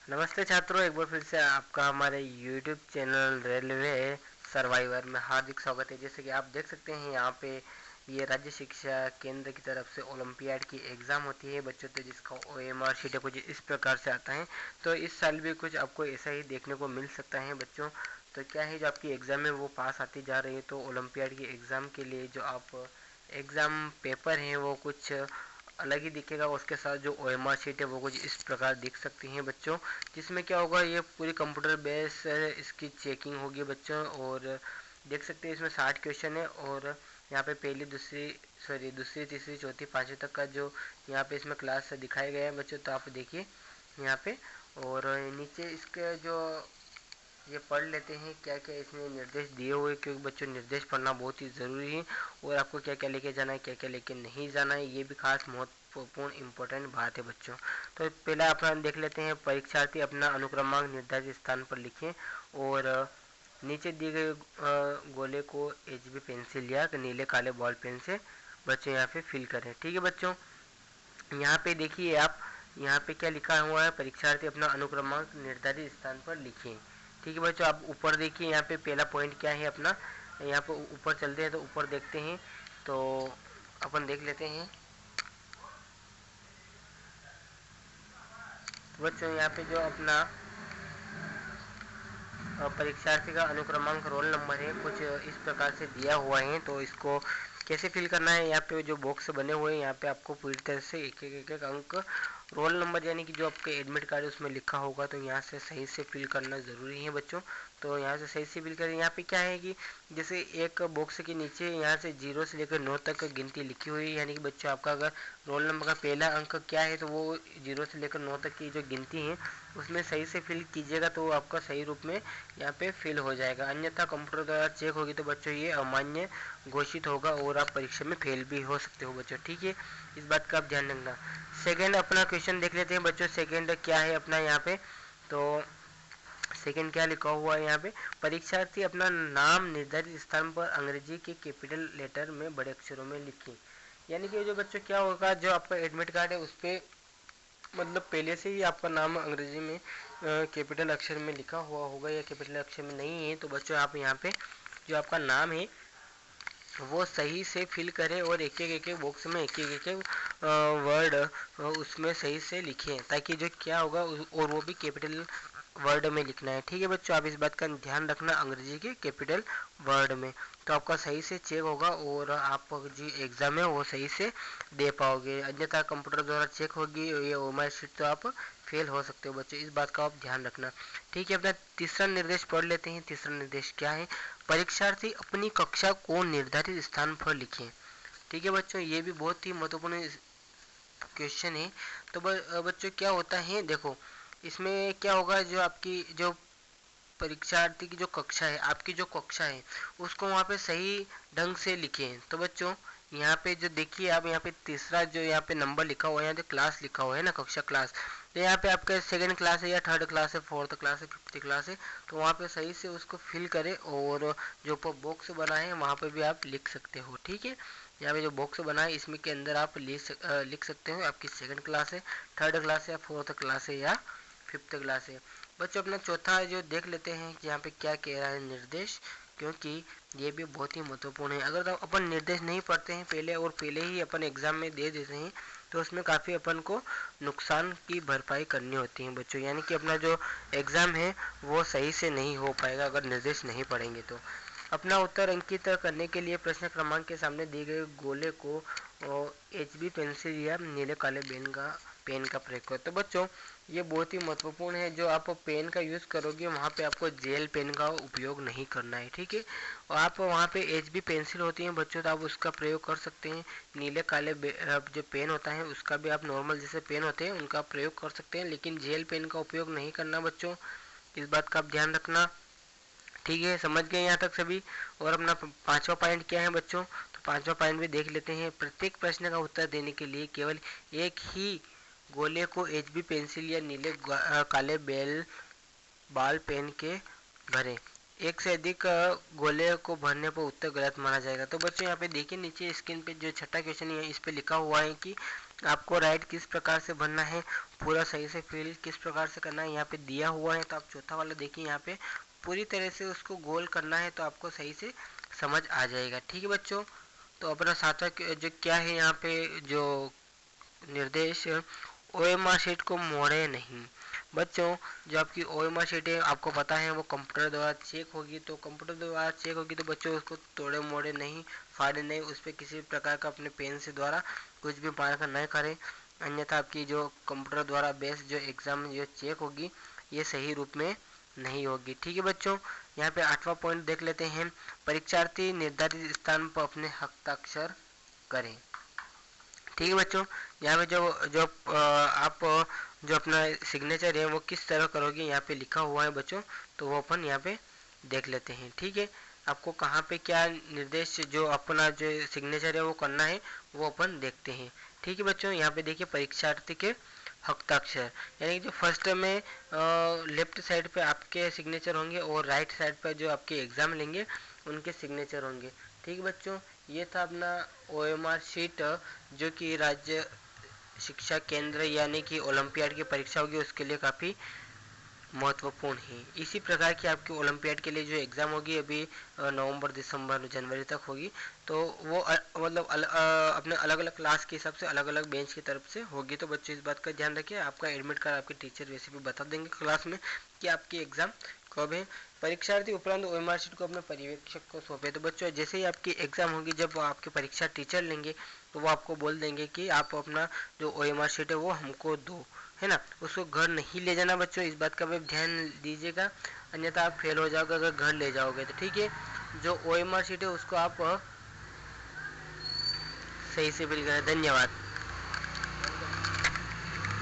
नमस्ते छात्रों, एक बार फिर से आपका हमारे YouTube चैनल रेलवे सर्वाइवर में हार्दिक स्वागत है। जैसे कि आप देख सकते हैं यहाँ पे ये राज्य शिक्षा केंद्र की तरफ से ओलंपियाड की एग्ज़ाम होती है बच्चों, तो जिसका OMR शीट कुछ इस प्रकार से आता है। तो इस साल भी कुछ आपको ऐसा ही देखने को मिल सकता है बच्चों। तो क्या है, जो आपकी एग्ज़ाम है वो पास आती जा रही है, तो ओलंपियाड की एग्ज़ाम के लिए जो आप एग्ज़ाम पेपर हैं वो कुछ अलग ही दिखेगा। उसके साथ जो OMR शीट है वो कुछ इस प्रकार दिख सकती हैं बच्चों, जिसमें क्या होगा, ये पूरी कंप्यूटर बेस इसकी चेकिंग होगी बच्चों। और देख सकते हैं इसमें 60 क्वेश्चन है, और यहाँ पे पहली दूसरी तीसरी चौथी पांचवी तक का जो यहाँ पे इसमें क्लास दिखाया गया है बच्चों। तो आप देखिए यहाँ पे, और नीचे इसके जो ये पढ़ लेते हैं क्या क्या इसमें निर्देश दिए हुए, क्योंकि बच्चों निर्देश पढ़ना बहुत ही ज़रूरी है। और आपको क्या क्या लेके जाना है, क्या क्या लेके नहीं जाना है, ये भी खास महत्वपूर्ण इम्पोर्टेंट बात है बच्चों। तो पहला अपन देख लेते हैं, परीक्षार्थी अपना अनुक्रमांक निर्धारित स्थान पर लिखें और नीचे दिए गए गोले को HB पेंसिल या नीले काले बॉल पेन से बच्चों यहाँ पे फिल करें। ठीक है बच्चों, यहाँ पे देखिए आप, यहाँ पे क्या लिखा हुआ है, परीक्षार्थी अपना अनुक्रमांक निर्धारित स्थान पर लिखें। ठीक है बच्चों, आप ऊपर देखिए यहाँ पे पहला पॉइंट क्या है अपना, यहाँ पे ऊपर चलते हैं तो ऊपर देखते हैं, तो अपन देख लेते हैं। तो बच्चों यहाँ पे जो अपना परीक्षार्थी का अनुक्रमांक रोल नंबर है कुछ इस प्रकार से दिया हुआ है। तो इसको कैसे फिल करना है, यहाँ पे जो बॉक्स बने हुए हैं यहाँ पे आपको पूरी तरह से एक अंक रोल नंबर यानी कि जो आपके एडमिट कार्ड है उसमें लिखा होगा, तो यहाँ से सही से फिल करना ज़रूरी है बच्चों। तो यहाँ से सही से फिल करें। यहाँ पे क्या है कि जैसे एक बॉक्स के नीचे यहाँ से 0 से लेकर 9 तक गिनती लिखी हुई है, यानी कि बच्चों आपका अगर रोल नंबर का पहला अंक क्या है तो वो 0 से लेकर 9 तक की जो गिनती है उसमें सही से फिल कीजिएगा, तो आपका सही रूप में यहाँ पे फिल हो जाएगा। अन्यथा कंप्यूटर द्वारा चेक होगी तो बच्चों ये अमान्य घोषित होगा और आप परीक्षा में फेल भी हो सकते हो बच्चों। ठीक है, इस बात का आप ध्यान रखना। सेकेंड अपना क्वेश्चन देख लेते हैं बच्चों। सेकेंड क्या है अपना यहाँ पे, तो सेकेंड क्या लिखा हुआ है यहाँ पे, परीक्षार्थी अपना नाम निर्धारित स्थान पर अंग्रेजी के कैपिटल लेटर में बड़े अक्षरों में लिखें। यानी कि जो बच्चों क्या होगा, जो आपका एडमिट कार्ड है उस पर मतलब पहले से ही आपका नाम अंग्रेजी में कैपिटल अक्षर में लिखा हुआ होगा या कैपिटल अक्षर में नहीं है, तो बच्चों आप यहाँ पे जो आपका नाम है वो सही से फिल करें और एक एक बॉक्स में एक वर्ड उसमें सही से लिखें, ताकि जो क्या होगा और वो भी कैपिटल वर्ड में लिखना है। ठीक है बच्चों, आप इस बात का ध्यान रखना, अंग्रेजी के कैपिटल वर्ड में, तो आपका सही से चेक होगा और आप जो एग्ज़ाम है वो सही से दे पाओगे। अन्यथा कंप्यूटर द्वारा चेक होगी ये OMR शीट तो आप फेल हो सकते हो बच्चों, इस बात का आप ध्यान रखना। ठीक है, अपना तीसरा निर्देश पढ़ लेते हैं। तीसरा निर्देश क्या है, परीक्षार्थी अपनी कक्षा को निर्धारित स्थान पर लिखें। ठीक है बच्चों, ये भी बहुत ही महत्वपूर्ण क्वेश्चन है। तो बच्चों क्या होता है, देखो इसमें क्या होगा, जो आपकी जो परीक्षार्थी की जो कक्षा है, आपकी जो कक्षा है उसको वहाँ पे सही ढंग से लिखें। तो बच्चों यहाँ पे जो देखिए आप, यहाँ पे तीसरा जो यहाँ पे नंबर लिखा हुआ है, यहाँ पे क्लास लिखा हुआ है ना, कक्षा क्लास, तो यहाँ पे आपका सेकंड क्लास है या थर्ड क्लास है, फोर्थ क्लास है, फिफ्थ क्लास है, तो वहाँ पे सही से उसको फिल करें और जो बॉक्स बना है वहाँ पे भी आप लिख सकते हो। ठीक है, यहाँ पे जो बॉक्स बना है इसमें के अंदर आप लिख सकते हो आपकी सेकंड क्लास है, थर्ड क्लास है, फोर्थ क्लास है या फिफ्थ क्लास है। बच्चों अपना चौथा जो देख लेते हैं कि यहाँ पे क्या कह रहा है निर्देश, क्योंकि ये भी बहुत ही महत्वपूर्ण है। अगर तो अपन निर्देश नहीं पढ़ते हैं पहले और पहले ही अपन एग्जाम में दे देते हैं तो उसमें काफ़ी अपन को नुकसान की भरपाई करनी होती है बच्चों, यानी कि अपना जो एग्ज़ाम है वो सही से नहीं हो पाएगा अगर निर्देश नहीं पढ़ेंगे तो। अपना उत्तर अंकित करने के लिए प्रश्न क्रमांक के सामने दिए गए गोले को HB पेंसिल या नीले काले पेन का प्रयोग करो। तो बच्चों ये बहुत ही महत्वपूर्ण है, जो आप पेन का यूज़ करोगे वहाँ पे आपको जेल पेन का उपयोग नहीं करना है। ठीक है, और आप वहाँ पे HB पेंसिल होती हैं बच्चों तो आप उसका प्रयोग कर सकते हैं। नीले काले जो पेन होता है उसका भी आप नॉर्मल जैसे पेन होते हैं उनका प्रयोग कर सकते हैं, लेकिन जेल पेन का उपयोग नहीं करना बच्चों, इस बात का आप ध्यान रखना। ठीक है, समझ गए यहाँ तक सभी। और अपना पांचवा पॉइंट क्या है बच्चों, तो पांचवा पॉइंट भी देख लेते हैं। प्रत्येक प्रश्न का उत्तर देने के लिए केवल एक ही गोले को HB पेंसिल या नीले काले बाल पेन के भरें। एक से अधिक गोले को भरने पर उत्तर गलत माना जाएगा। तो बच्चों यहाँ पे देखिए नीचे स्क्रीन पे जो छठा क्वेश्चन है इस पे लिखा हुआ है कि आपको राइट किस प्रकार से भरना है, पूरा सही से फिल किस प्रकार से करना है यहाँ पे दिया हुआ है। तो आप चौथा वाला देखिए, यहाँ पे पूरी तरह से उसको गोल करना है तो आपको सही से समझ आ जाएगा। ठीक है बच्चों, तो अपना सातवां जो क्या है यहाँ पे जो निर्देश, ओएमआर शीट को मोड़े नहीं। बच्चों जो आपकी ओएमआर शीट है आपको पता है वो कंप्यूटर द्वारा चेक होगी, तो कंप्यूटर द्वारा चेक होगी तो बच्चों उसको तोड़े मोड़े नहीं, फाड़े नहीं, उस पर किसी प्रकार का अपने पेन से द्वारा कुछ भी मार कर नहीं करें, अन्यथा आपकी जो कंप्यूटर द्वारा बेस्ड जो एग्जाम जो चेक होगी ये सही रूप में नहीं होगी। ठीक है बच्चों, यहाँ पे 8वां पॉइंट देख लेते हैं, परीक्षार्थी निर्धारित स्थान पर अपने हस्ताक्षर करें। ठीक है बच्चों, यहाँ पे जो जो आप जो अपना सिग्नेचर है वो किस तरह करोगे यहाँ पे लिखा हुआ है बच्चों, तो वो अपन यहाँ पे देख लेते हैं। ठीक है, आपको कहाँ पे क्या निर्देश जो अपना जो सिग्नेचर है वो करना है वो अपन देखते हैं। ठीक है बच्चों, यहाँ पे देखिए परीक्षार्थी के हस्ताक्षर, यानी कि जो फर्स्ट में लेफ्ट साइड पे आपके सिग्नेचर होंगे और राइट साइड पर जो आपके एग्जाम लेंगे उनके सिग्नेचर होंगे। ठीक है बच्चों, ये था अपना ओएमआर शीट जो कि राज्य शिक्षा केंद्र यानी कि ओलंपियाड की परीक्षा होगी उसके लिए काफ़ी महत्वपूर्ण है। इसी प्रकार की आपकी ओलंपियाड के लिए जो एग्ज़ाम होगी अभी नवंबर दिसंबर जनवरी तक होगी, तो वो मतलब अपने अलग अलग क्लास के हिसाब से अलग अलग बेंच की तरफ से होगी। तो बच्चों इस बात का ध्यान रखिए, आपका एडमिट कार्ड आपके टीचर वैसे भी बता देंगे क्लास में कि आपकी एग्ज़ाम कब है। परीक्षार्थी उपरांत ओएमआर शीट को अपने पर्यवेक्षक को सौंपे। तो बच्चों जैसे ही आपकी एग्ज़ाम होगी, जब आपके परीक्षा टीचर लेंगे तो वो आपको बोल देंगे कि आप अपना जो ओएमआर शीट है वो हमको दो, है ना, उसको घर नहीं ले जाना बच्चों, इस बात का भी ध्यान दीजिएगा, अन्यथा आप फेल हो जाओगे अगर घर ले जाओगे तो। ठीक है, जो ओएमआर शीट है उसको आप सही से फिल करें। धन्यवाद।